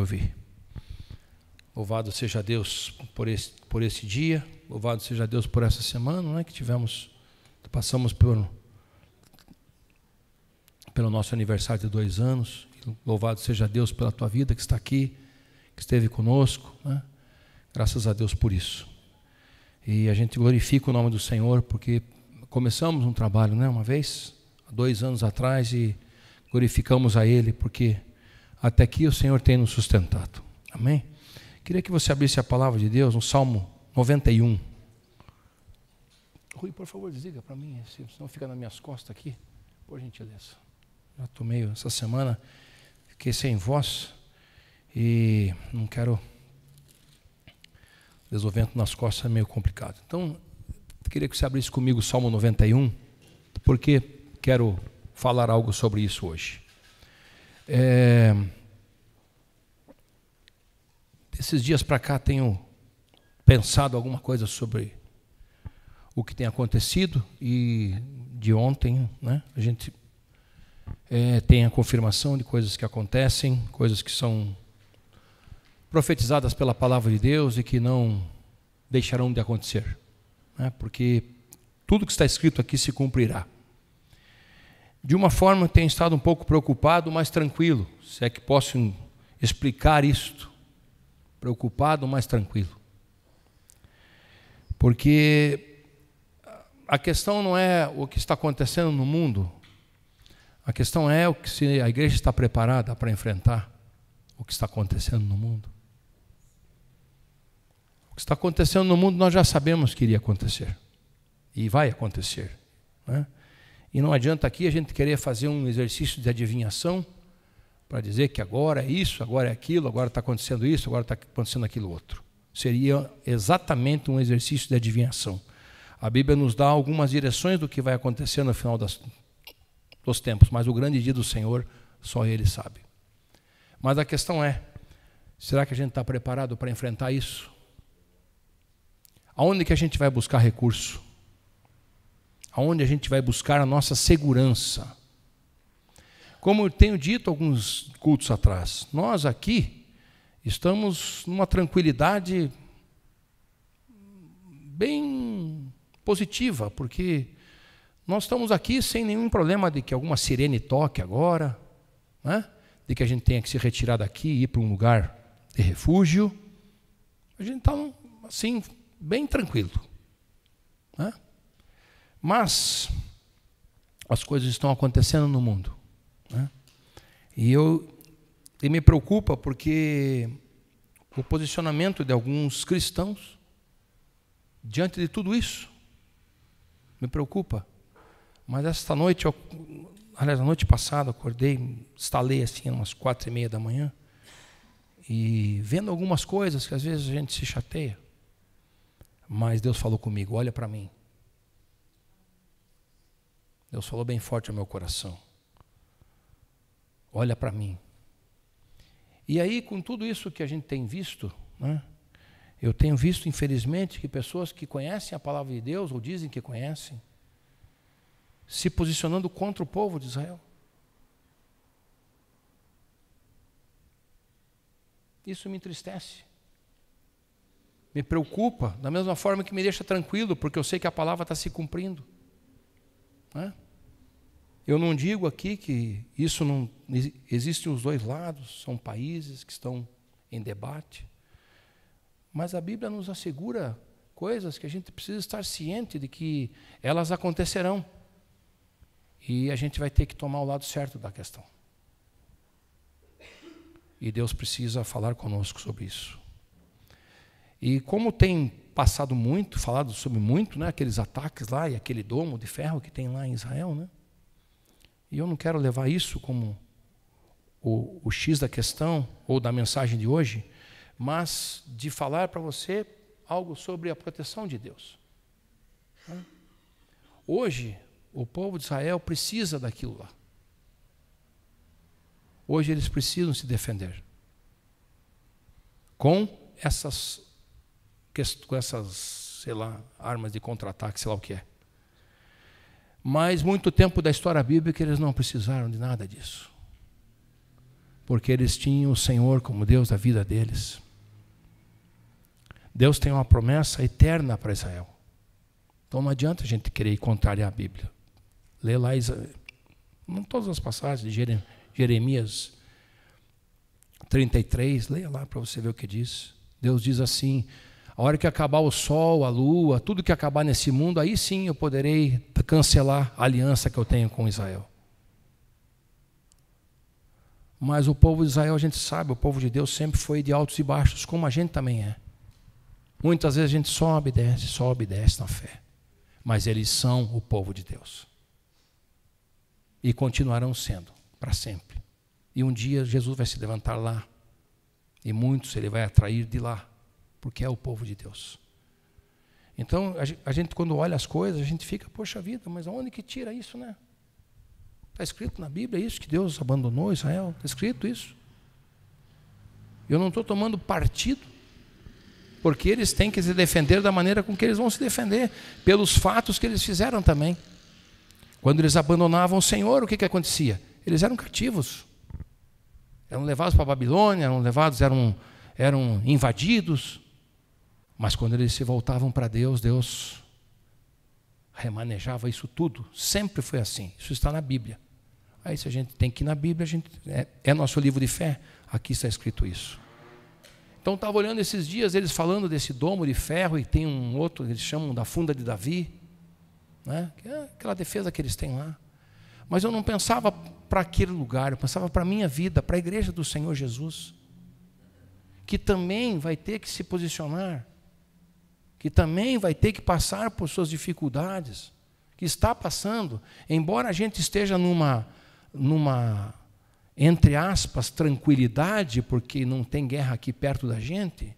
ouvir. Louvado seja Deus por esse dia, louvado seja Deus por essa semana, né, que passamos pelo nosso aniversário de 2 anos. Louvado seja Deus pela tua vida que está aqui, que esteve conosco, né? Graças a Deus por isso. E a gente glorifica o nome do Senhor, porque começamos um trabalho, né, uma vez, há 2 anos atrás, e glorificamos a Ele, porque até aqui o Senhor tem nos sustentado. Amém? Queria que você abrisse a palavra de Deus no Salmo 91. Rui, por favor, desliga para mim, senão fica nas minhas costas aqui, por gentileza. Já estou meio, essa semana, fiquei sem voz e não quero... Desovento nas costas é meio complicado. Então, queria que você abrisse comigo o Salmo 91, porque quero falar algo sobre isso hoje. Esses dias para cá tenho pensado alguma coisa sobre o que tem acontecido, e de ontem, né, a gente tem a confirmação de coisas que acontecem, coisas que são profetizadas pela palavra de Deus e que não deixarão de acontecer, né? Porque tudo que está escrito aqui se cumprirá. De uma forma, tenho estado um pouco preocupado, mas tranquilo, se é que posso explicar isto. Preocupado, mas tranquilo. Porque a questão não é o que está acontecendo no mundo, a questão é se a igreja está preparada para enfrentar o que está acontecendo no mundo. O que está acontecendo no mundo nós já sabemos que iria acontecer. E vai acontecer, né? E não adianta aqui a gente querer fazer um exercício de adivinhação para dizer que agora é isso, agora é aquilo, agora está acontecendo isso, agora está acontecendo aquilo outro. Seria exatamente um exercício de adivinhação. A Bíblia nos dá algumas direções do que vai acontecer no final dos tempos, mas o grande dia do Senhor só Ele sabe. Mas a questão é, será que a gente está preparado para enfrentar isso? Aonde que a gente vai buscar recurso? Aonde a gente vai buscar a nossa segurança? Como eu tenho dito alguns cultos atrás, nós aqui estamos numa tranquilidade bem positiva, porque nós estamos aqui sem nenhum problema de que alguma sirene toque agora, né? De que a gente tenha que se retirar daqui e ir para um lugar de refúgio. A gente está assim, bem tranquilo, né? Mas as coisas estão acontecendo no mundo, né? E me preocupa porque o posicionamento de alguns cristãos diante de tudo isso me preocupa. Mas esta noite, aliás, a noite passada, acordei, estalei assim, umas 4:30 da manhã, e vendo algumas coisas que às vezes a gente se chateia. Mas Deus falou comigo, olha para mim. Deus falou bem forte ao meu coração. Olha para mim. E aí, com tudo isso que a gente tem visto, né, eu tenho visto, infelizmente, que pessoas que conhecem a palavra de Deus, ou dizem que conhecem, se posicionando contra o povo de Israel. Isso me entristece. Me preocupa, da mesma forma que me deixa tranquilo, porque eu sei que a palavra está se cumprindo, né? Eu não digo aqui que isso não... Existem os dois lados, são países que estão em debate, mas a Bíblia nos assegura coisas que a gente precisa estar ciente de que elas acontecerão. E a gente vai ter que tomar o lado certo da questão. E Deus precisa falar conosco sobre isso. E como tem passado muito, falado sobre muito, né, aqueles ataques lá e aquele domo de ferro que tem lá em Israel, né? E eu não quero levar isso como o X da questão ou da mensagem de hoje, mas de falar para você algo sobre a proteção de Deus. Hoje, o povo de Israel precisa daquilo lá. Hoje eles precisam se defender com essas, sei lá, armas de contra-ataque, sei lá o que é. Mas muito tempo da história bíblica eles não precisaram de nada disso. porque eles tinham o Senhor como Deus da vida deles. Deus tem uma promessa eterna para Israel. Então não adianta a gente querer contrariar a Bíblia. Lê lá, não todas as passagens de Jeremias 33, leia lá para você ver o que diz. Deus diz assim: a hora que acabar o sol, a lua, tudo que acabar nesse mundo, aí sim eu poderei cancelar a aliança que eu tenho com Israel. Mas o povo de Israel, a gente sabe, o povo de Deus sempre foi de altos e baixos, como a gente também é. Muitas vezes a gente sobe e desce na fé. Mas eles são o povo de Deus. E continuarão sendo, para sempre. E um dia Jesus vai se levantar lá. E muitos ele vai atrair de lá, porque é o povo de Deus. Então, a gente quando olha as coisas, a gente fica, poxa vida, mas aonde que tira isso, né? Está escrito na Bíblia isso, que Deus abandonou Israel? Está escrito isso. Eu não estou tomando partido, porque eles têm que se defender da maneira com que eles vão se defender, pelos fatos que eles fizeram também. Quando eles abandonavam o Senhor, o que acontecia? Eles eram cativos. Eram levados para a Babilônia, eram invadidos. Mas quando eles se voltavam para Deus, Deus remanejava isso tudo. Sempre foi assim. Isso está na Bíblia. Aí se a gente tem que ir na Bíblia, é nosso livro de fé. Aqui está escrito isso. Então estava olhando esses dias, eles falando desse domo de ferro, e tem um outro, eles chamam da funda de Davi, né? Que é aquela defesa que eles têm lá. Mas eu não pensava para aquele lugar, eu pensava para a minha vida, para a igreja do Senhor Jesus, que também vai ter que se posicionar, que também vai ter que passar por suas dificuldades, que está passando, embora a gente esteja numa entre aspas, tranquilidade, porque não tem guerra aqui perto da gente,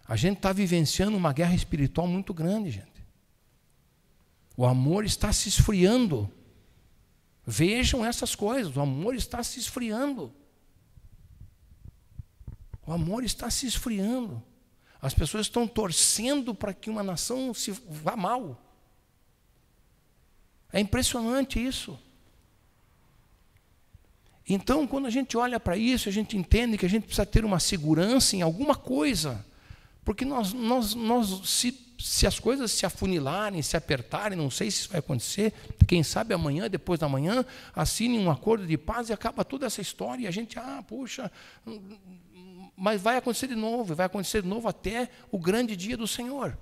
a gente está vivenciando uma guerra espiritual muito grande, gente. O amor está se esfriando. Vejam essas coisas, o amor está se esfriando. O amor está se esfriando. As pessoas estão torcendo para que uma nação se vá mal. É impressionante isso. Então, quando a gente olha para isso, a gente entende que a gente precisa ter uma segurança em alguma coisa. Porque se as coisas se afunilarem, se apertarem, não sei se isso vai acontecer, quem sabe amanhã, depois da manhã, assinem um acordo de paz e acaba toda essa história. E a gente, puxa, mas vai acontecer de novo até o grande dia do Senhor.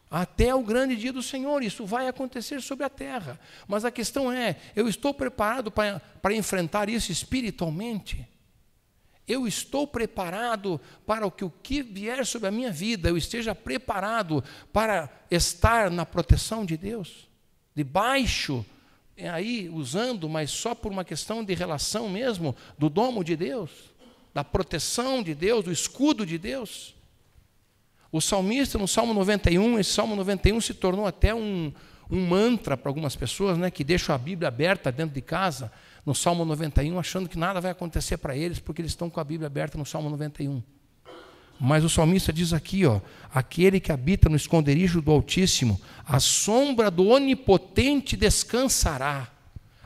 Até o grande dia do Senhor, isso vai acontecer sobre a terra. Mas a questão é, eu estou preparado para enfrentar isso espiritualmente? Eu estou preparado para que o que vier sobre a minha vida, eu esteja preparado para estar na proteção de Deus? Debaixo, aí usando, mas só por uma questão de relação mesmo, do domo de Deus, da proteção de Deus, do escudo de Deus. O salmista, no Salmo 91, esse Salmo 91 se tornou até um mantra para algumas pessoas, né, que deixam a Bíblia aberta dentro de casa, no Salmo 91, achando que nada vai acontecer para eles, porque eles estão com a Bíblia aberta no Salmo 91. Mas o salmista diz aqui, aquele que habita no esconderijo do Altíssimo, a sombra do Onipotente descansará.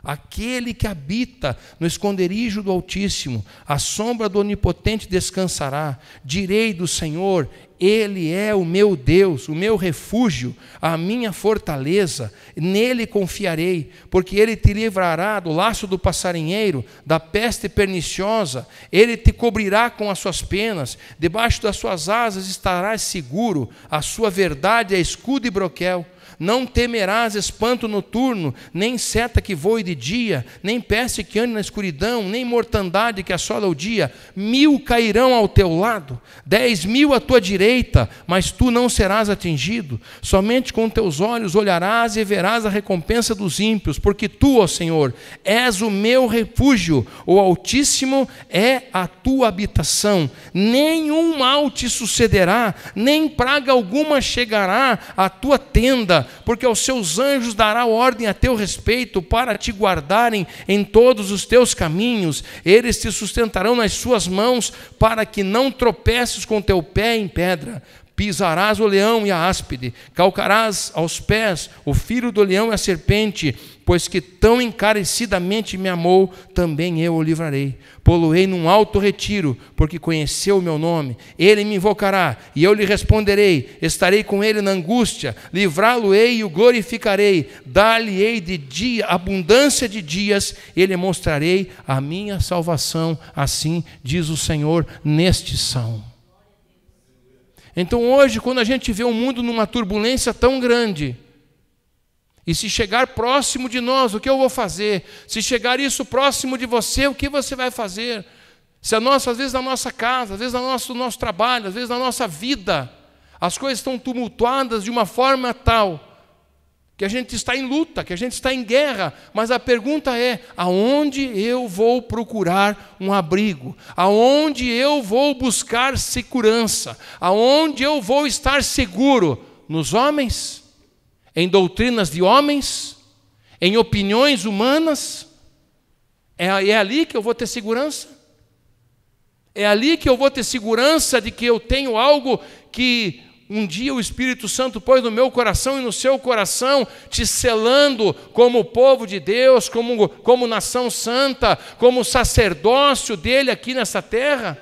Aquele que habita no esconderijo do Altíssimo, a sombra do Onipotente descansará. Direi do Senhor, Ele é o meu Deus, o meu refúgio, a minha fortaleza, nele confiarei, porque Ele te livrará do laço do passarinheiro, da peste perniciosa, Ele te cobrirá com as suas penas, debaixo das suas asas estarás seguro, a sua verdade é escudo e broquel. Não temerás espanto noturno, nem seta que voe de dia, nem peste que ande na escuridão, nem mortandade que assola o dia. 1000 cairão ao teu lado, 10.000 à tua direita, mas tu não serás atingido. Somente com teus olhos olharás e verás a recompensa dos ímpios, porque tu, ó Senhor, és o meu refúgio, o Altíssimo é a tua habitação. Nenhum mal te sucederá, nem praga alguma chegará à tua tenda, porque aos seus anjos dará ordem a teu respeito para te guardarem em todos os teus caminhos. Eles te sustentarão nas suas mãos para que não tropeces com teu pé em pedra. pisarás o leão e a áspide, calcarás aos pés o filho do leão e a serpente, pois que tão encarecidamente me amou, também eu o livrarei. Pô-lo-ei num alto retiro, porque conheceu o meu nome. Ele me invocará, e eu lhe responderei. Estarei com ele na angústia, livrá-lo-ei e o glorificarei. Dar-lhe-ei de dia, abundância de dias, e lhe mostrarei a minha salvação. Assim diz o Senhor neste salmo. Então hoje, quando a gente vê o mundo numa turbulência tão grande, e se chegar próximo de nós, o que eu vou fazer? Se chegar isso próximo de você, o que você vai fazer? Se às vezes na nossa casa, às vezes no nosso trabalho, às vezes na nossa vida, as coisas estão tumultuadas de uma forma tal, que a gente está em luta, que a gente está em guerra, mas a pergunta é, aonde eu vou procurar um abrigo? Aonde eu vou buscar segurança? Aonde eu vou estar seguro? Nos homens? Em doutrinas de homens? Em opiniões humanas? É ali que eu vou ter segurança? É ali que eu vou ter segurança de que eu tenho algo que um dia o Espírito Santo pôs no meu coração e no seu coração, te selando como povo de Deus, como nação santa, como sacerdócio dele aqui nessa terra?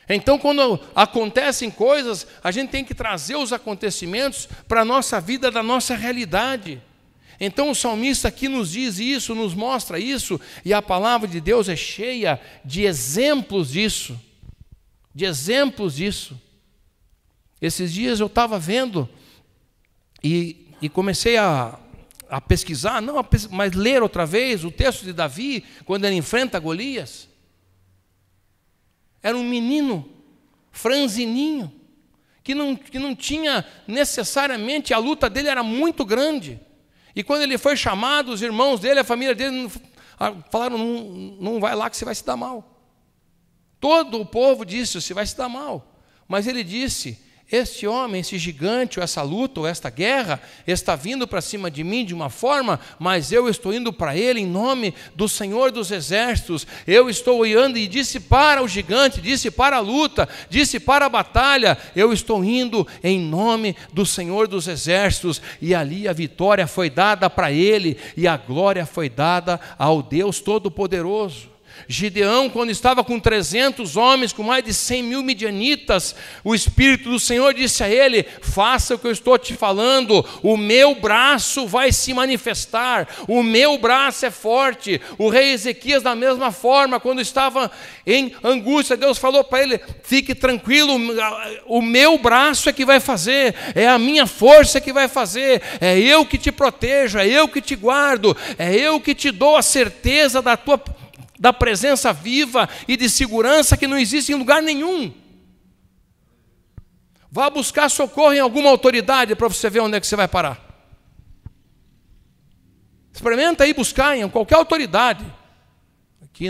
Então, quando acontecem coisas, a gente tem que trazer os acontecimentos para a nossa vida, da nossa realidade. Então o salmista aqui nos diz isso, nos mostra isso, e a palavra de Deus é cheia de exemplos disso. Esses dias eu estava vendo e comecei a pesquisar, mas ler outra vez o texto de Davi, quando ele enfrenta Golias. Era um menino, franzininho, que não tinha necessariamente, a luta dele era muito grande. E quando ele foi chamado, os irmãos dele, a família dele, falaram, não vai lá que você vai se dar mal. Todo o povo disse, você vai se dar mal. Mas ele disse, este homem, esse gigante, ou essa luta, ou esta guerra, está vindo para cima de mim de uma forma, mas eu estou indo para ele em nome do Senhor dos Exércitos. Eu estou indo, e disse para o gigante, disse para a luta, disse para a batalha, eu estou indo em nome do Senhor dos Exércitos. E ali a vitória foi dada para ele, e a glória foi dada ao Deus Todo-Poderoso. Gideão, quando estava com 300 homens, com mais de 100 mil midianitas, o Espírito do Senhor disse a ele, faça o que eu estou te falando, o meu braço vai se manifestar, o meu braço é forte. O rei Ezequias, da mesma forma, quando estava em angústia, Deus falou para ele, fique tranquilo, o meu braço é que vai fazer, é a minha força que vai fazer, é eu que te protejo, é eu que te guardo, é eu que te dou a certeza da presença viva e de segurança que não existe em lugar nenhum. Vá buscar socorro em alguma autoridade para você ver onde é que você vai parar. Experimenta aí buscar em qualquer autoridade. Aqui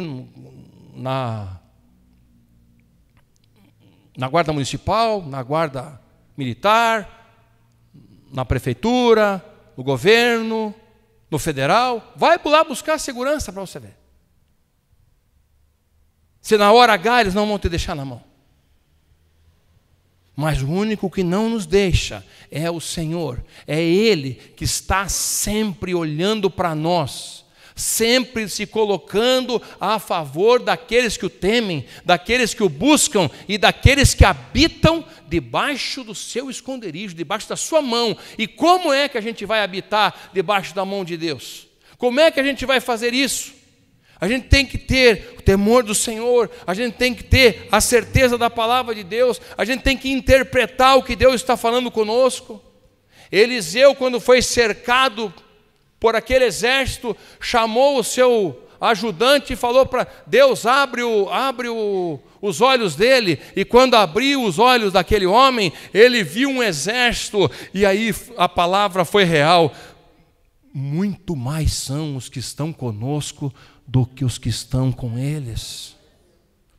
na guarda municipal, na guarda militar, na prefeitura, no governo, no federal. Vai lá buscar segurança para você ver. Se na hora H eles não vão te deixar na mão. Mas o único que não nos deixa é o Senhor. É Ele que está sempre olhando para nós, sempre se colocando a favor daqueles que o temem, daqueles que o buscam e daqueles que habitam debaixo do seu esconderijo, debaixo da sua mão. E como é que a gente vai habitar debaixo da mão de Deus? Como é que a gente vai fazer isso? A gente tem que ter o temor do Senhor, a gente tem que ter a certeza da palavra de Deus, a gente tem que interpretar o que Deus está falando conosco. Eliseu, quando foi cercado por aquele exército, chamou o seu ajudante e falou para Deus, abre os olhos dele. E quando abriu os olhos daquele homem, ele viu um exército, e aí a palavra foi real. Muito mais são os que estão conosco do que os que estão com eles.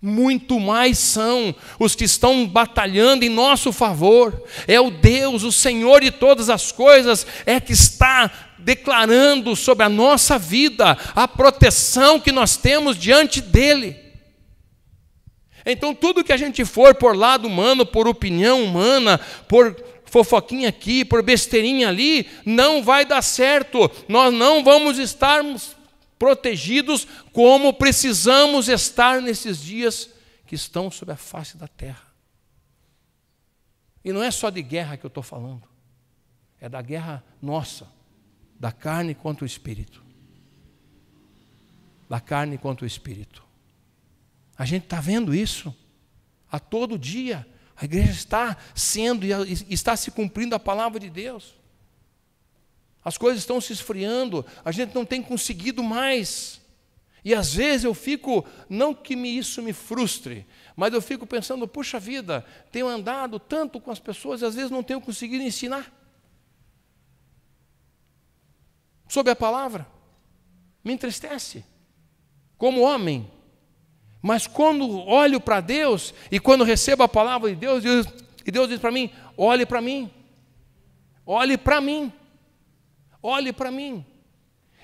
Muito mais são os que estão batalhando em nosso favor. É o Deus, o Senhor de todas as coisas, é que está declarando sobre a nossa vida a proteção que nós temos diante dEle. Então tudo que a gente for por lado humano, por opinião humana, por fofoquinha aqui, por besteirinha ali, não vai dar certo. Nós não vamos estar protegidos como precisamos estar nesses dias que estão sobre a face da terra. E não é só de guerra que eu estou falando, é da guerra nossa, da carne contra o espírito. Da carne contra o espírito. A gente está vendo isso a todo dia. A igreja está sendo e está se cumprindo a palavra de Deus. As coisas estão se esfriando, a gente não tem conseguido mais. E às vezes eu fico, não que isso me frustre, mas eu fico pensando, puxa vida, tenho andado tanto com as pessoas e às vezes não tenho conseguido ensinar sobre a palavra. Me entristece, como homem. Mas quando olho para Deus e quando recebo a palavra de Deus, e Deus diz para mim, olhe para mim, olhe para mim, olhe para mim.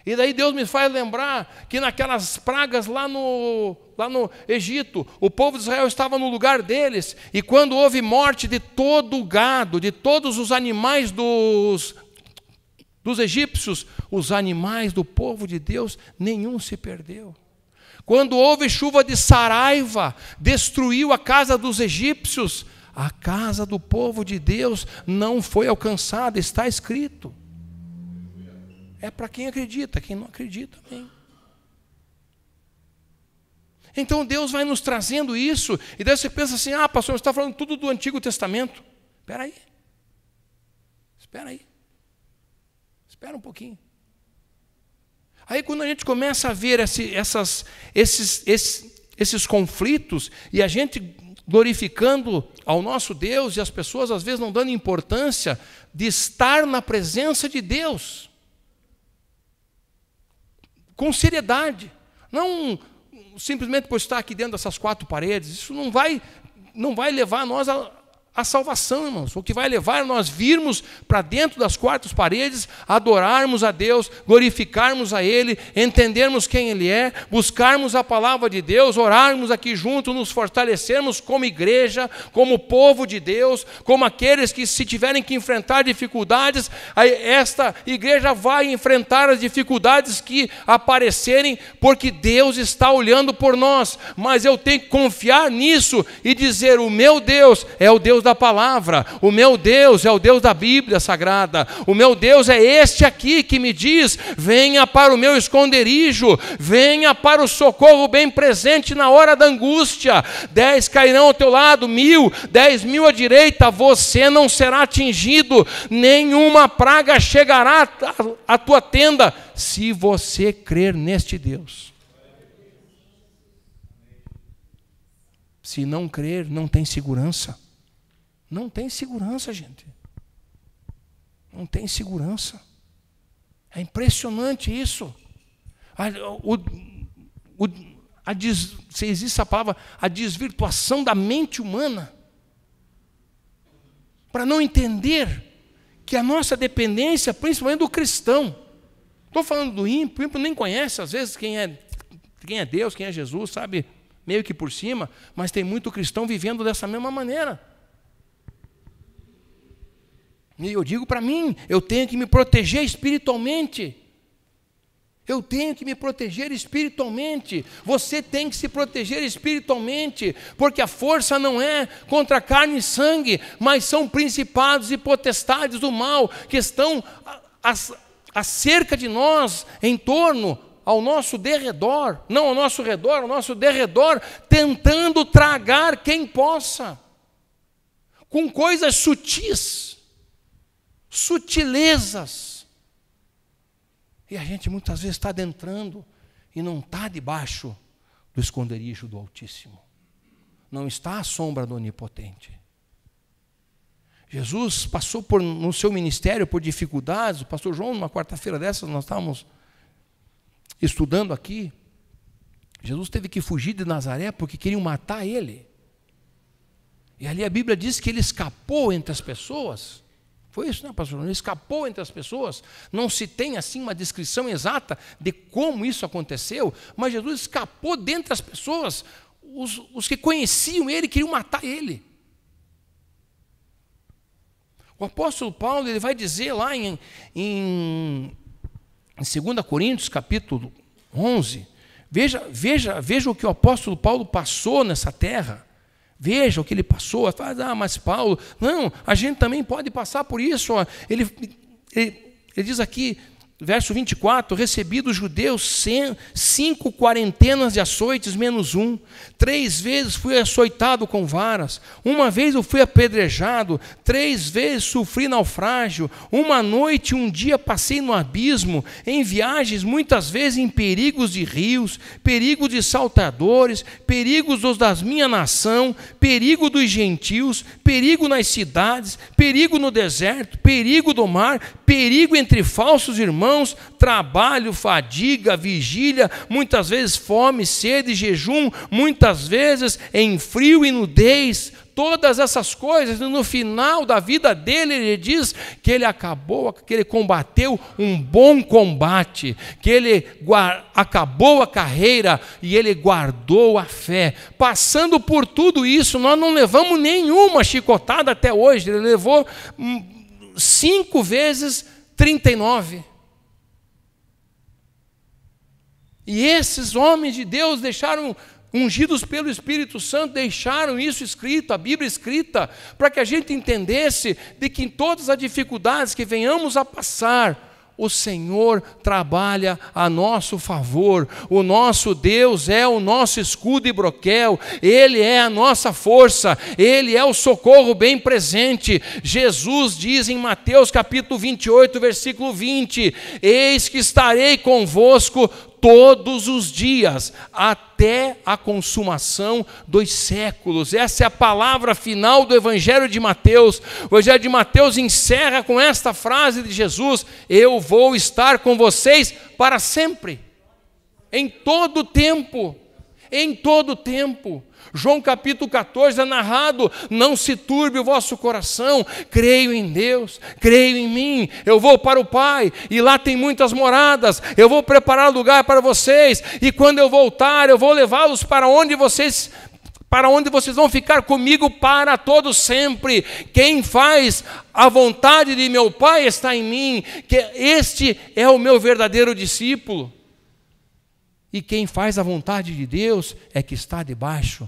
E daí Deus me faz lembrar que naquelas pragas lá no Egito, o povo de Israel estava no lugar deles, e quando houve morte de todo o gado, de todos os animais dos egípcios, os animais do povo de Deus, nenhum se perdeu. Quando houve chuva de saraiva, destruiu a casa dos egípcios, a casa do povo de Deus não foi alcançada, está escrito. É para quem acredita, quem não acredita, amém. Então Deus vai nos trazendo isso, e daí você pensa assim, pastor, você está falando tudo do Antigo Testamento. Espera aí, espera um pouquinho. Aí quando a gente começa a ver esses conflitos, e a gente glorificando ao nosso Deus, e as pessoas às vezes não dando importância de estar na presença de Deus, com seriedade, não simplesmente por estar aqui dentro dessas quatro paredes. Isso não vai levar nós a salvação, irmãos. O que vai levar é nós virmos para dentro das quatro paredes, adorarmos a Deus, glorificarmos a Ele, entendermos quem Ele é, buscarmos a palavra de Deus, orarmos aqui junto, nos fortalecermos como igreja, como povo de Deus, como aqueles que, se tiverem que enfrentar dificuldades, esta igreja vai enfrentar as dificuldades que aparecerem, porque Deus está olhando por nós. Mas eu tenho que confiar nisso e dizer, o meu Deus é o Deus da palavra, o meu Deus é o Deus da Bíblia Sagrada, o meu Deus é este aqui que me diz, venha para o meu esconderijo, venha para o socorro bem presente na hora da angústia. 10 cairão ao teu lado, 1.000, 10.000 à direita, você não será atingido, nenhuma praga chegará à tua tenda, se você crer neste Deus. Se não crer, não tem segurança. Não tem segurança, gente. Não tem segurança. É impressionante isso. Se existe a palavra, a desvirtuação da mente humana, para não entender que a nossa dependência, principalmente do cristão, estou falando do ímpio, o ímpio nem conhece às vezes quem é Deus, quem é Jesus, sabe, meio que por cima, mas tem muito cristão vivendo dessa mesma maneira. E eu digo para mim, eu tenho que me proteger espiritualmente. Eu tenho que me proteger espiritualmente. Você tem que se proteger espiritualmente, porque a força não é contra carne e sangue, mas são principados e potestades do mal que estão acerca de nós, em torno, ao nosso derredor, não ao nosso redor, ao nosso derredor, tentando tragar quem possa, com coisas sutis, sutilezas. E a gente muitas vezes está adentrando e não está debaixo do esconderijo do Altíssimo. Não está à sombra do Onipotente. Jesus passou no seu ministério por dificuldades. O pastor João, numa quarta-feira dessas, nós estávamos estudando aqui. Jesus teve que fugir de Nazaré porque queriam matar ele. E ali a Bíblia diz que ele escapou entre as pessoas. Foi isso, né, pastor? Ele escapou entre as pessoas. Não se tem assim uma descrição exata de como isso aconteceu, mas Jesus escapou dentre as pessoas. os que conheciam ele queriam matar ele. O apóstolo Paulo, ele vai dizer lá em 2 Coríntios, capítulo 11, veja o que o apóstolo Paulo passou nessa terra. Veja o que ele passou. Fala, mas Paulo, não, a gente também pode passar por isso. Ele diz aqui, verso 24, recebi dos judeus 5 quarentenas de açoites menos 1. 3 vezes fui açoitado com varas. 1 vez eu fui apedrejado. 3 vezes sofri naufrágio. 1 noite e 1 dia passei no abismo. Em viagens, muitas vezes em perigos de rios, perigo de saltadores, perigos dos da minha nação, perigo dos gentios, perigo nas cidades, perigo no deserto, perigo do mar, perigo entre falsos irmãos, trabalho, fadiga, vigília, muitas vezes fome, sede, jejum, muitas vezes em frio e nudez. Todas essas coisas, no final da vida dele, ele diz que ele combateu um bom combate, que ele acabou a carreira e ele guardou a fé. Passando por tudo isso, nós não levamos nenhuma chicotada até hoje. Ele levou 5 vezes 39. E esses homens de Deus deixaram, ungidos pelo Espírito Santo, deixaram isso escrito, a Bíblia escrita, para que a gente entendesse de que em todas as dificuldades que venhamos a passar, o Senhor trabalha a nosso favor. O nosso Deus é o nosso escudo e broquel, Ele é a nossa força, Ele é o socorro bem presente. Jesus diz em Mateus capítulo 28, versículo 20, eis que estarei convosco todos os dias, até a consumação dos séculos. Essa é a palavra final do Evangelho de Mateus. O Evangelho de Mateus encerra com esta frase de Jesus: eu vou estar com vocês para sempre, em todo tempo, em todo tempo. João capítulo 14 é narrado: não se turbe o vosso coração, creio em Deus, creio em mim, eu vou para o Pai, e lá tem muitas moradas, eu vou preparar lugar para vocês, e quando eu voltar, eu vou levá-los para onde vocês vão ficar comigo para todo sempre. Quem faz a vontade de meu Pai está em mim, que este é o meu verdadeiro discípulo. E quem faz a vontade de Deus é que está debaixo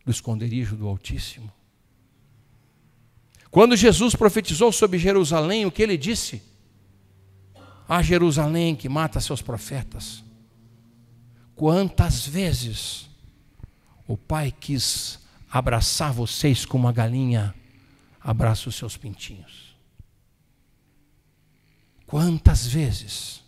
do esconderijo do Altíssimo. Quando Jesus profetizou sobre Jerusalém, o que ele disse? Ah, Jerusalém que mata seus profetas, quantas vezes o Pai quis abraçar vocês como a galinha abraça os seus pintinhos. Quantas vezes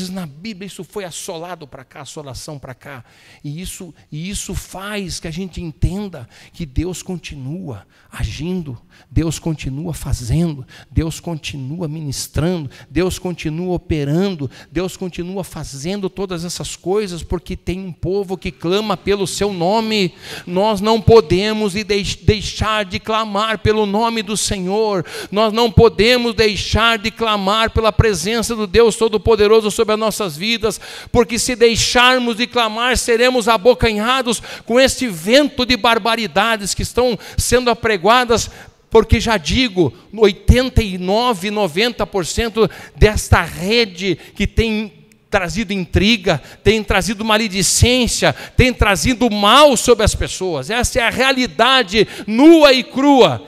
na Bíblia isso foi assolado para cá, assolação para cá. E isso faz que a gente entenda que Deus continua agindo, Deus continua fazendo, Deus continua ministrando, Deus continua operando, Deus continua fazendo todas essas coisas, porque tem um povo que clama pelo seu nome. Nós não podemos deixar de clamar pelo nome do Senhor. Nós não podemos deixar de clamar pela presença do Deus Todo-Poderoso sobre as nossas vidas, porque se deixarmos de clamar, seremos abocanhados com este vento de barbaridades que estão sendo apregoadas, porque já digo, 89%, 90% desta rede que tem trazido intriga, tem trazido maledicência, tem trazido mal sobre as pessoas. Essa é a realidade nua e crua.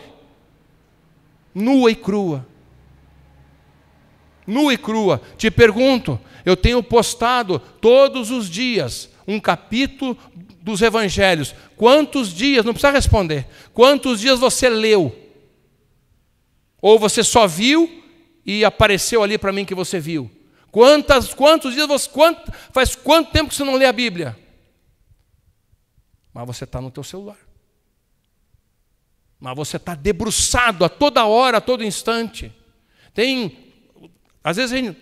Nua e crua. Nua e crua. Te pergunto, eu tenho postado todos os dias um capítulo dos evangelhos. Quantos dias, não precisa responder, quantos dias você leu? Ou você só viu e apareceu ali para mim que você viu? Quantos dias você, faz quanto tempo que você não lê a Bíblia? Mas você está no teu celular. Mas você está debruçado a toda hora, a todo instante. Às vezes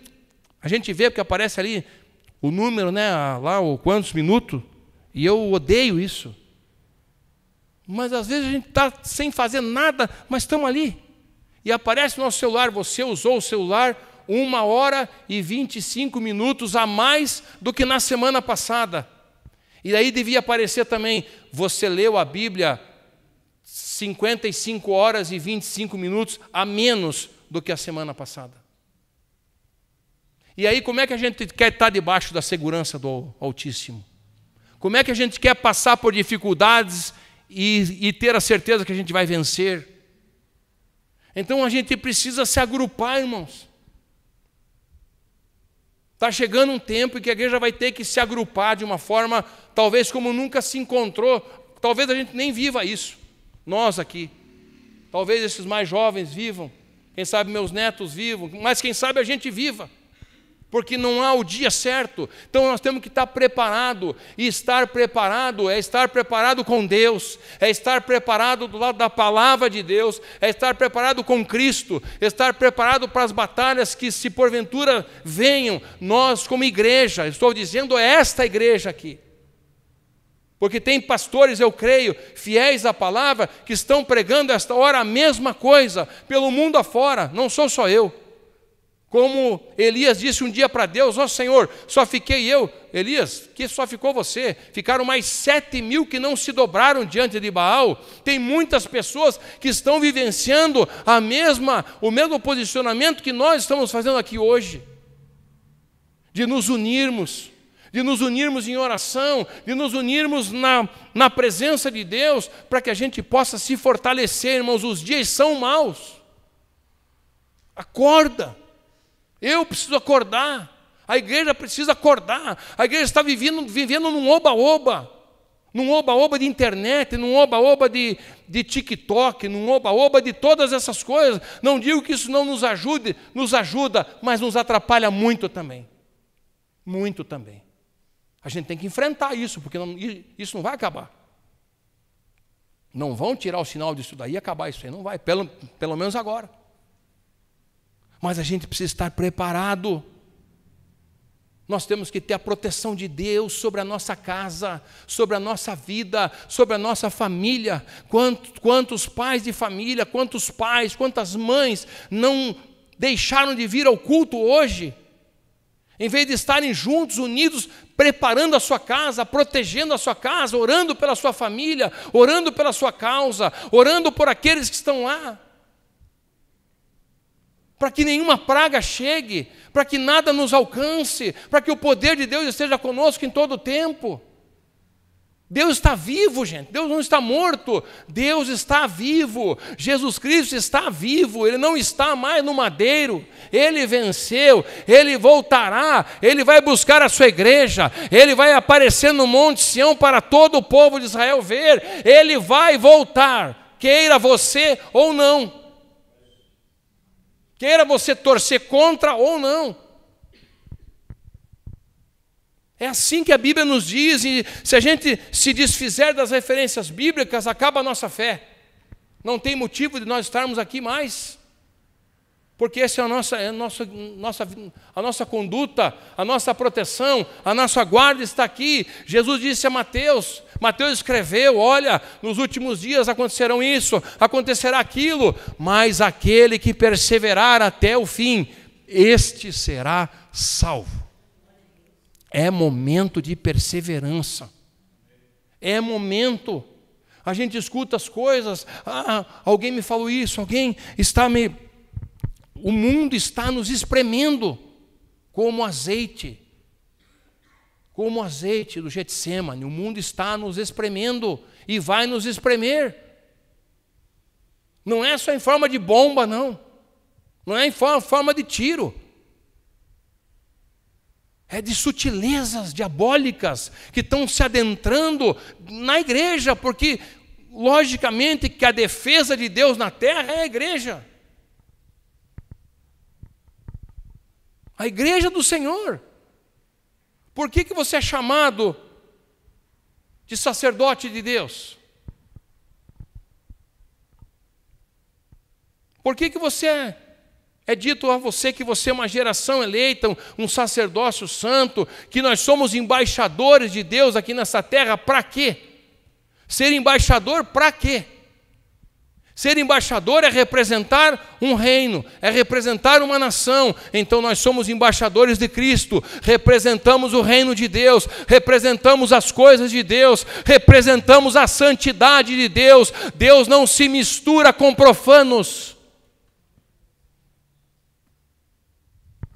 a gente vê porque aparece ali o número, né, lá, ou quantos minutos, e eu odeio isso. Mas às vezes a gente está sem fazer nada, mas estamos ali. E aparece no nosso celular, você usou o celular 1h25 a mais do que na semana passada. E aí devia aparecer também, você leu a Bíblia 55h25 a menos do que a semana passada. E aí como é que a gente quer estar debaixo da segurança do Altíssimo? Como é que a gente quer passar por dificuldades e ter a certeza que a gente vai vencer? Então a gente precisa se agrupar, irmãos. Está chegando um tempo em que a igreja vai ter que se agrupar de uma forma, talvez como nunca se encontrou. Talvez a gente nem viva isso, nós aqui. Talvez esses mais jovens vivam, quem sabe meus netos vivam, mas quem sabe a gente viva. Porque não há o dia certo. Então nós temos que estar preparado. E estar preparado é estar preparado com Deus, é estar preparado do lado da palavra de Deus, é estar preparado com Cristo, estar preparado para as batalhas que, se porventura venham, nós como igreja, estou dizendo esta igreja aqui, porque tem pastores, eu creio, fiéis à palavra, que estão pregando esta hora a mesma coisa, pelo mundo afora, não sou só eu. Como Elias disse um dia para Deus, ó Senhor, só fiquei eu. Elias, que só ficou você? Ficaram mais 7.000 que não se dobraram diante de Baal. Tem muitas pessoas que estão vivenciando o mesmo posicionamento que nós estamos fazendo aqui hoje. De nos unirmos em oração, de nos unirmos na presença de Deus, para que a gente possa se fortalecer, irmãos. Os dias são maus. Acorda. Eu preciso acordar, a igreja precisa acordar, a igreja está vivendo num oba-oba de internet, num oba-oba de TikTok, num oba-oba de todas essas coisas. Não digo que isso não nos ajuda, mas nos atrapalha muito também. Muito também. A gente tem que enfrentar isso, porque isso não vai acabar. Não vão tirar o sinal disso daí e acabar isso aí, não vai, pelo menos agora. Mas a gente precisa estar preparado. Nós temos que ter a proteção de Deus sobre a nossa casa, sobre a nossa vida, sobre a nossa família. Quantos pais de família, quantos pais, quantas mães não deixaram de vir ao culto hoje? Em vez de estarem juntos, unidos, preparando a sua casa, protegendo a sua casa, orando pela sua família, orando pela sua causa, orando por aqueles que estão lá. Para que nenhuma praga chegue, para que nada nos alcance, para que o poder de Deus esteja conosco em todo o tempo. Deus está vivo, gente. Deus não está morto. Deus está vivo. Jesus Cristo está vivo. Ele não está mais no madeiro. Ele venceu. Ele voltará. Ele vai buscar a sua igreja. Ele vai aparecer no Monte Sião para todo o povo de Israel ver. Ele vai voltar, queira você ou não. Queira você torcer contra ou não. É assim que a Bíblia nos diz, e se a gente se desfizer das referências bíblicas, acaba a nossa fé. Não tem motivo de nós estarmos aqui mais. Porque essa é a nossa conduta, a nossa proteção, a nossa guarda está aqui. Jesus disse a Mateus escreveu, olha, nos últimos dias acontecerão isso, acontecerá aquilo, mas aquele que perseverar até o fim, este será salvo. É momento de perseverança. É momento. A gente escuta as coisas, alguém me falou isso, alguém está me... O mundo está nos espremendo como azeite do Getsêmani. O mundo está nos espremendo e vai nos espremer. Não é só em forma de bomba, não. Não é em forma de tiro. É de sutilezas diabólicas que estão se adentrando na igreja, porque, logicamente, que a defesa de Deus na terra é a igreja. A igreja do Senhor. Por que você é chamado de sacerdote de Deus? Por que você é dito a você que você é uma geração eleita, um sacerdócio santo, que nós somos embaixadores de Deus aqui nessa terra? Para quê? Ser embaixador para quê? Ser embaixador é representar um reino, é representar uma nação. Então nós somos embaixadores de Cristo, representamos o reino de Deus, representamos as coisas de Deus, representamos a santidade de Deus. Deus não se mistura com profanos.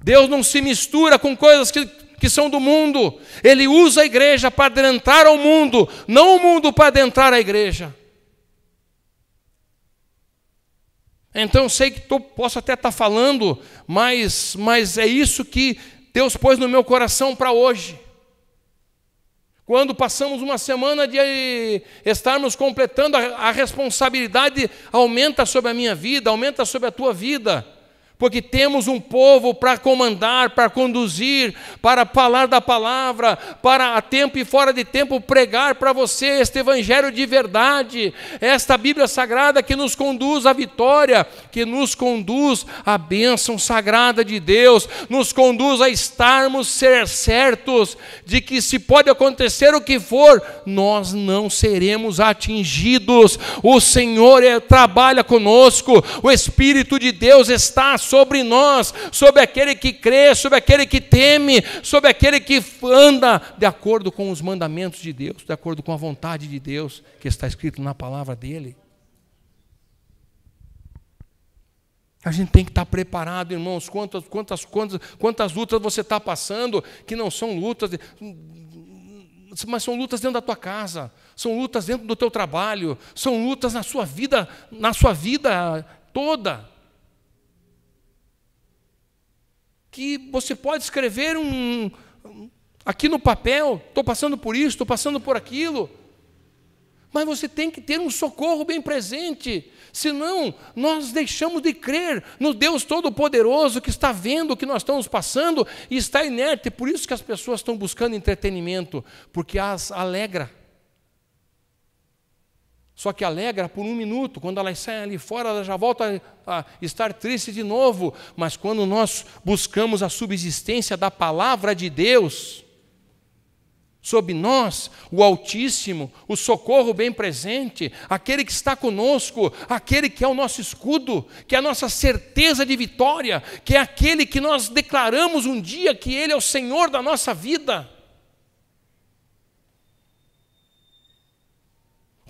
Deus não se mistura com coisas que são do mundo. Ele usa a igreja para adentrar ao mundo, não o mundo para adentrar à igreja. Então eu sei que posso até estar falando, mas é isso que Deus pôs no meu coração para hoje. Quando passamos uma semana de estarmos completando, a responsabilidade aumenta sobre a minha vida, aumenta sobre a tua vida. Porque temos um povo para comandar, para conduzir, para falar da palavra, para a tempo e fora de tempo pregar para você este evangelho de verdade, esta Bíblia Sagrada que nos conduz à vitória, que nos conduz à bênção sagrada de Deus, nos conduz a estarmos certos de que se pode acontecer o que for, nós não seremos atingidos. O Senhor trabalha conosco, o Espírito de Deus está sobre nós, sobre aquele que crê, sobre aquele que teme, sobre aquele que anda de acordo com os mandamentos de Deus, de acordo com a vontade de Deus, que está escrito na palavra dele. A gente tem que estar preparado, irmãos. Quantas lutas você está passando, que não são lutas, mas são lutas dentro da tua casa, são lutas dentro do teu trabalho, são lutas na sua vida toda. Que você pode escrever aqui no papel, estou passando por isso, estou passando por aquilo, mas você tem que ter um socorro bem presente, senão nós deixamos de crer no Deus Todo-Poderoso que está vendo o que nós estamos passando e está inerte. Por isso que as pessoas estão buscando entretenimento, porque as alegra. Só que alegra por um minuto, quando elas saem ali fora, elas já voltam a estar tristes de novo. Mas quando nós buscamos a subsistência da palavra de Deus sobre nós, o Altíssimo, o socorro bem presente, aquele que está conosco, aquele que é o nosso escudo, que é a nossa certeza de vitória, que é aquele que nós declaramos um dia que Ele é o Senhor da nossa vida.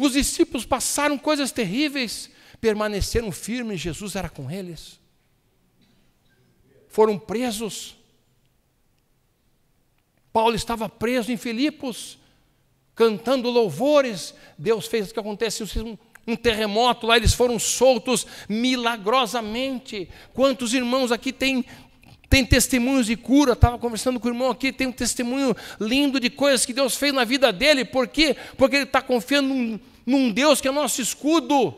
Os discípulos passaram coisas terríveis, permaneceram firmes, Jesus era com eles. Foram presos. Paulo estava preso em Filipos, cantando louvores. Deus fez o que acontece, um terremoto lá, eles foram soltos milagrosamente. Quantos irmãos aqui têm testemunhos de cura? Estava conversando com o irmão aqui, tem um testemunho lindo de coisas que Deus fez na vida dele. Por quê? Porque ele está confiando num Deus que é nosso escudo.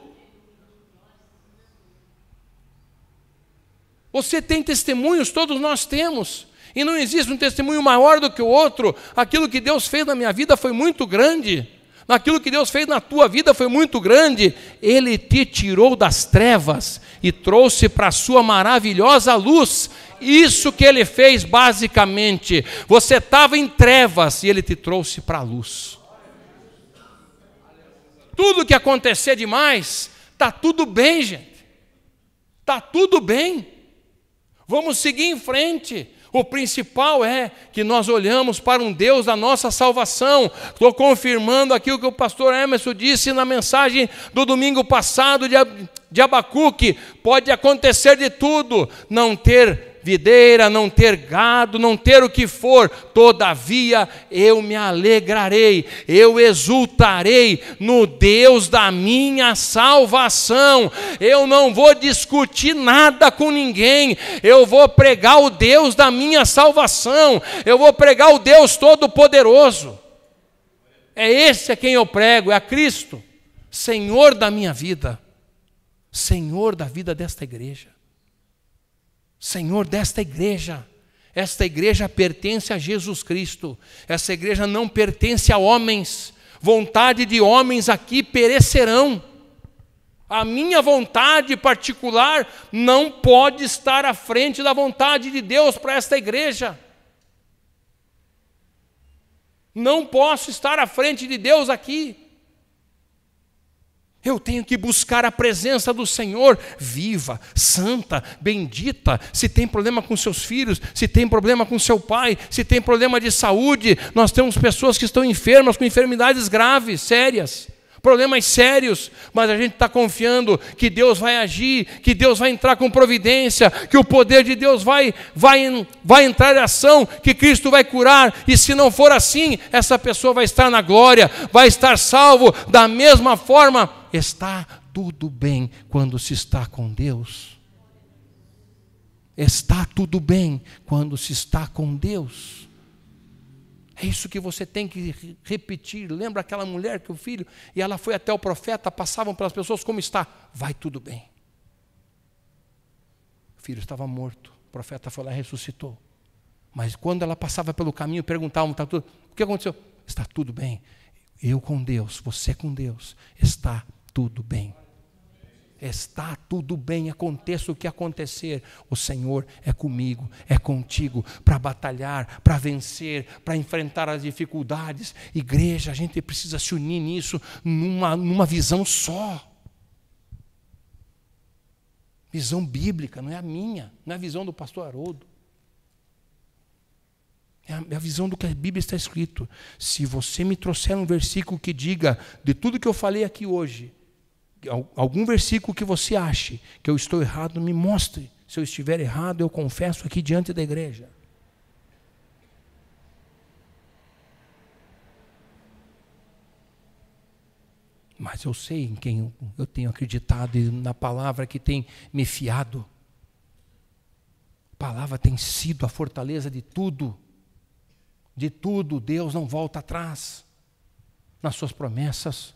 Você tem testemunhos, todos nós temos, e não existe um testemunho maior do que o outro. Aquilo que Deus fez na minha vida foi muito grande, aquilo que Deus fez na tua vida foi muito grande. Ele te tirou das trevas e trouxe para a sua maravilhosa luz. Isso que Ele fez basicamente. Você estava em trevas e Ele te trouxe para a luz. Tudo que acontecer demais, está tudo bem, gente. Está tudo bem. Vamos seguir em frente. O principal é que nós olhamos para um Deus da nossa salvação. Estou confirmando aqui o que o pastor Emerson disse na mensagem do domingo passado de Abacuque. Pode acontecer de tudo, não ter videira, não ter gado, não ter o que for, todavia eu me alegrarei, eu exultarei no Deus da minha salvação. Eu não vou discutir nada com ninguém, eu vou pregar o Deus da minha salvação, eu vou pregar o Deus Todo-Poderoso. É esse a quem eu prego, é a Cristo, Senhor da minha vida, Senhor da vida desta igreja. Senhor desta igreja. Esta igreja pertence a Jesus Cristo. Essa igreja não pertence a homens. Vontade de homens aqui perecerão. A minha vontade particular não pode estar à frente da vontade de Deus para esta igreja. Não posso estar à frente de Deus aqui. Eu tenho que buscar a presença do Senhor, viva, santa, bendita. Se tem problema com seus filhos, se tem problema com seu pai, se tem problema de saúde, nós temos pessoas que estão enfermas, com enfermidades graves, sérias, problemas sérios, mas a gente está confiando que Deus vai agir, que Deus vai entrar com providência, que o poder de Deus vai entrar em ação, que Cristo vai curar, e se não for assim, essa pessoa vai estar na glória, vai estar salvo. Da mesma forma, está tudo bem quando se está com Deus. Está tudo bem quando se está com Deus. É isso que você tem que repetir. Lembra aquela mulher que o filho, e ela foi até o profeta, passavam pelas pessoas, como está? Vai tudo bem. O filho estava morto, o profeta foi lá e ressuscitou. Mas quando ela passava pelo caminho, perguntavam, tá tudo, o que aconteceu? Está tudo bem. Eu com Deus, você com Deus, está tudo bem. Está tudo bem, aconteça o que acontecer, o Senhor é comigo, é contigo, para batalhar, para vencer, para enfrentar as dificuldades. Igreja, a gente precisa se unir nisso, numa visão só. Visão bíblica, não é a minha, não é a visão do pastor Haroldo. É a visão do que a Bíblia está escrito. Se você me trouxer um versículo que diga, de tudo que eu falei aqui hoje, algum versículo que você ache que eu estou errado, me mostre. Se eu estiver errado, eu confesso aqui diante da igreja. Mas eu sei em quem eu tenho acreditado e na palavra que tem me fiado. A palavra tem sido a fortaleza de tudo. De tudo, Deus não volta atrás nas suas promessas.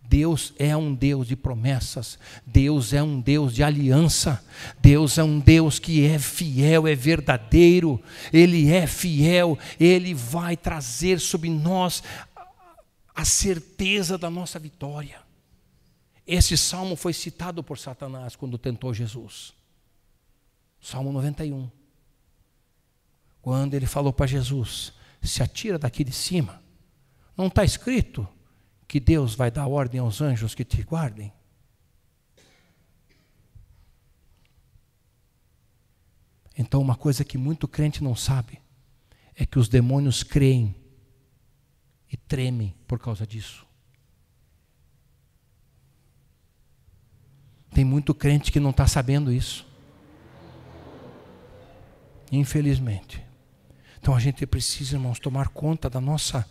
Deus é um Deus de promessas, Deus é um Deus de aliança, Deus é um Deus que é fiel, é verdadeiro, Ele é fiel, Ele vai trazer sobre nós a certeza da nossa vitória. Esse salmo foi citado por Satanás quando tentou Jesus. Salmo 91. Quando ele falou para Jesus, se atira daqui de cima, não está escrito que Deus vai dar ordem aos anjos que te guardem? Então, uma coisa que muito crente não sabe é que os demônios creem e tremem por causa disso. Tem muito crente que não está sabendo isso. Infelizmente. Então a gente precisa, irmãos, tomar conta da nossa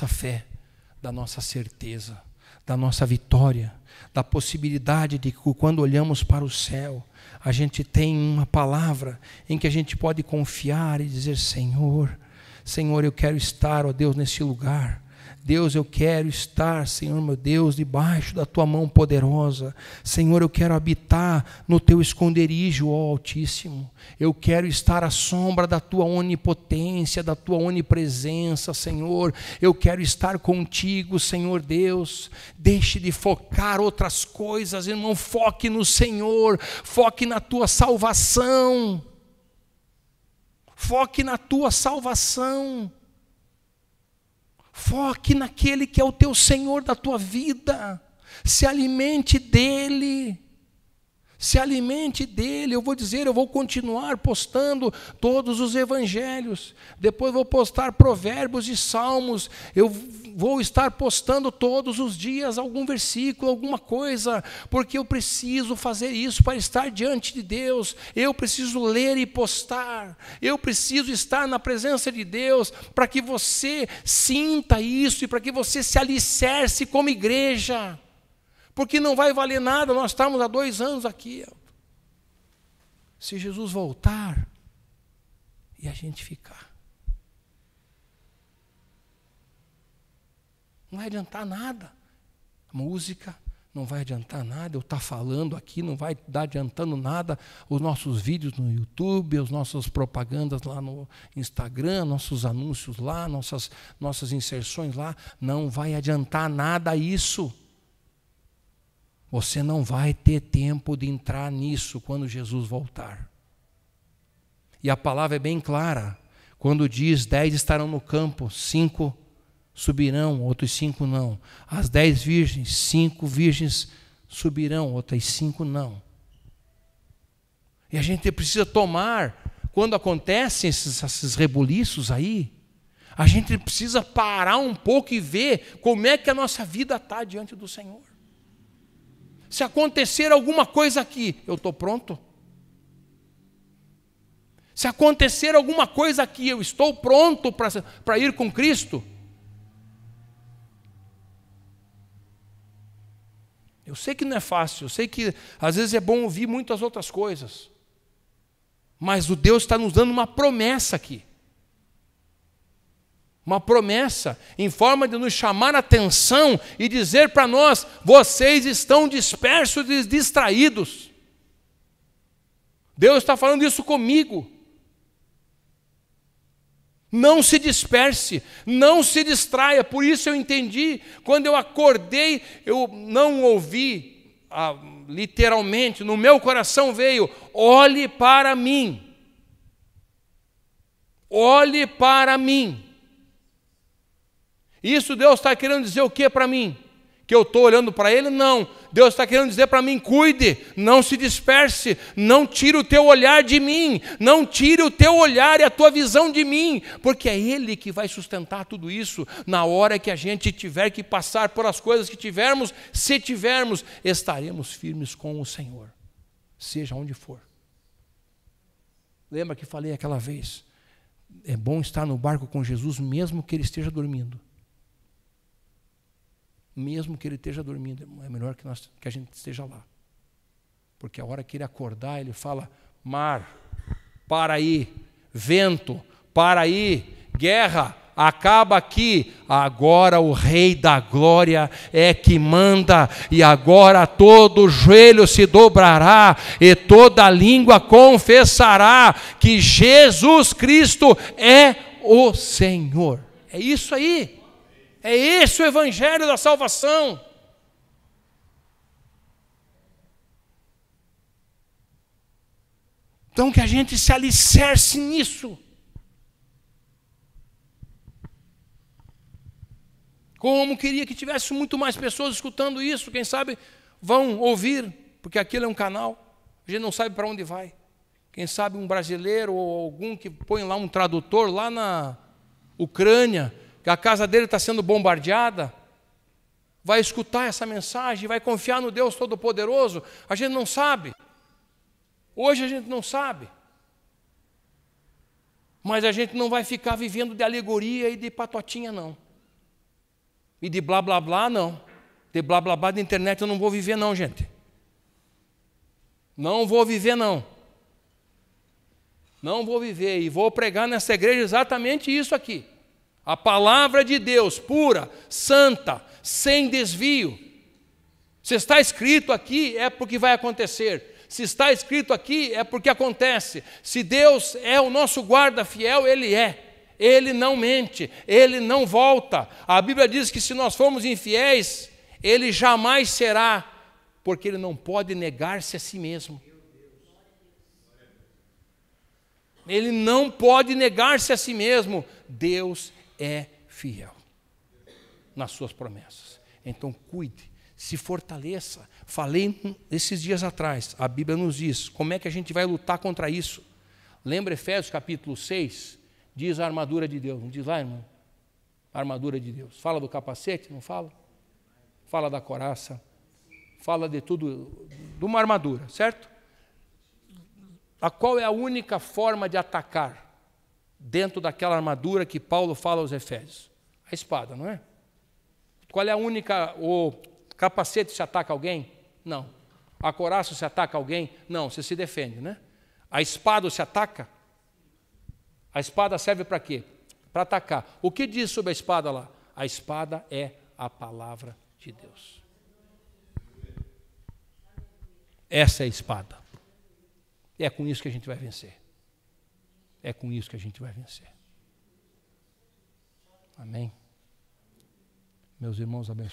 fé, da nossa certeza, da nossa vitória, da possibilidade de que quando olhamos para o céu, a gente tem uma palavra em que a gente pode confiar e dizer, Senhor, eu quero estar, ó Deus, nesse lugar. Deus, eu quero estar, Senhor, meu Deus, debaixo da Tua mão poderosa. Senhor, eu quero habitar no Teu esconderijo, ó Altíssimo. Eu quero estar à sombra da Tua onipotência, da Tua onipresença, Senhor. Eu quero estar contigo, Senhor Deus. Deixe de focar outras coisas, irmão. Foque no Senhor, foque na Tua salvação. Foque na Tua salvação. Foque naquele que é o teu Senhor da tua vida. Se alimente dele. Se alimente dele. Eu vou continuar postando todos os evangelhos. Depois vou postar provérbios e salmos. Eu vou estar postando todos os dias algum versículo, alguma coisa, porque eu preciso fazer isso para estar diante de Deus. Eu preciso ler e postar. Eu preciso estar na presença de Deus para que você sinta isso e para que você se alicerce como igreja. Porque não vai valer nada nós estamos há 2 anos aqui. Se Jesus voltar e a gente ficar. Não vai adiantar nada. A música não vai adiantar nada. Eu estar falando aqui não vai dar adiantando nada. Os nossos vídeos no YouTube, as nossas propagandas lá no Instagram, nossos anúncios lá, nossas inserções lá, não vai adiantar nada isso. Você não vai ter tempo de entrar nisso quando Jesus voltar. E a palavra é bem clara. Quando diz 10 estarão no campo, 5 subirão, outros 5 não. As 10 virgens, 5 virgens subirão, outras 5 não. E a gente precisa tomar, quando acontecem esses rebuliços aí, a gente precisa parar um pouco e ver como é que a nossa vida está diante do Senhor. Se acontecer alguma coisa aqui, eu estou pronto? Se acontecer alguma coisa aqui, eu estou pronto para ir com Cristo? Eu sei que não é fácil, eu sei que às vezes é bom ouvir muitas outras coisas. Mas o Deus está nos dando uma promessa aqui. Uma promessa em forma de nos chamar a atenção e dizer para nós: vocês estão dispersos e distraídos. Deus está falando isso comigo. Não se disperse, não se distraia. Por isso eu entendi, quando eu acordei, eu não ouvi, literalmente, no meu coração veio: olhe para mim. Olhe para mim. Isso Deus está querendo dizer o que para mim? Que eu estou olhando para Ele? Não. Deus está querendo dizer para mim: cuide, não se disperse, não tire o teu olhar de mim, não tire o teu olhar e a tua visão de mim, porque é Ele que vai sustentar tudo isso na hora que a gente tiver que passar por as coisas que tivermos. Se tivermos, estaremos firmes com o Senhor, seja onde for. Lembra que falei aquela vez? É bom estar no barco com Jesus, mesmo que Ele esteja dormindo. Mesmo que Ele esteja dormindo, é melhor que a gente esteja lá. Porque a hora que Ele acordar, Ele fala: mar, para aí, vento, para aí, guerra, acaba aqui. Agora o Rei da Glória é que manda, e agora todo joelho se dobrará e toda língua confessará que Jesus Cristo é o Senhor. É isso aí. É esse o evangelho da salvação. Então que a gente se alicerce nisso. Como queria que tivesse muito mais pessoas escutando isso. Quem sabe vão ouvir, porque aquilo é um canal. A gente não sabe para onde vai. Quem sabe um brasileiro ou algum que põe lá um tradutor lá na Ucrânia, que a casa dele está sendo bombardeada, vai escutar essa mensagem, vai confiar no Deus Todo-Poderoso. A gente não sabe. Hoje a gente não sabe. Mas a gente não vai ficar vivendo de alegoria e de patotinha, não. E de blá, blá, blá, não. De blá, blá, blá da internet eu não vou viver, não, gente. Não vou viver, não. Não vou viver. E vou pregar nessa igreja exatamente isso aqui. A palavra de Deus, pura, santa, sem desvio. Se está escrito aqui, é porque vai acontecer. Se está escrito aqui, é porque acontece. Se Deus é o nosso guarda fiel, Ele é. Ele não mente, Ele não volta. A Bíblia diz que se nós formos infiéis, Ele jamais será, porque Ele não pode negar-se a si mesmo. Ele não pode negar-se a si mesmo. Deus é fiel nas suas promessas. Então cuide, se fortaleça. Falei esses dias atrás, a Bíblia nos diz como é que a gente vai lutar contra isso. Lembra Efésios capítulo 6? Diz a armadura de Deus. Não diz lá, irmão? A armadura de Deus. Fala do capacete, não fala? Fala da couraça. Fala de tudo, de uma armadura, certo? A qual é a única forma de atacar dentro daquela armadura que Paulo fala aos Efésios? A espada, não é? Qual é a única... O capacete se ataca alguém? Não. A couraça se ataca alguém? Não, você se defende, né? A espada se ataca? A espada serve para quê? Para atacar. O que diz sobre a espada lá? A espada é a palavra de Deus. Essa é a espada. E é com isso que a gente vai vencer. É com isso que a gente vai vencer. Amém? Meus irmãos, abençoe.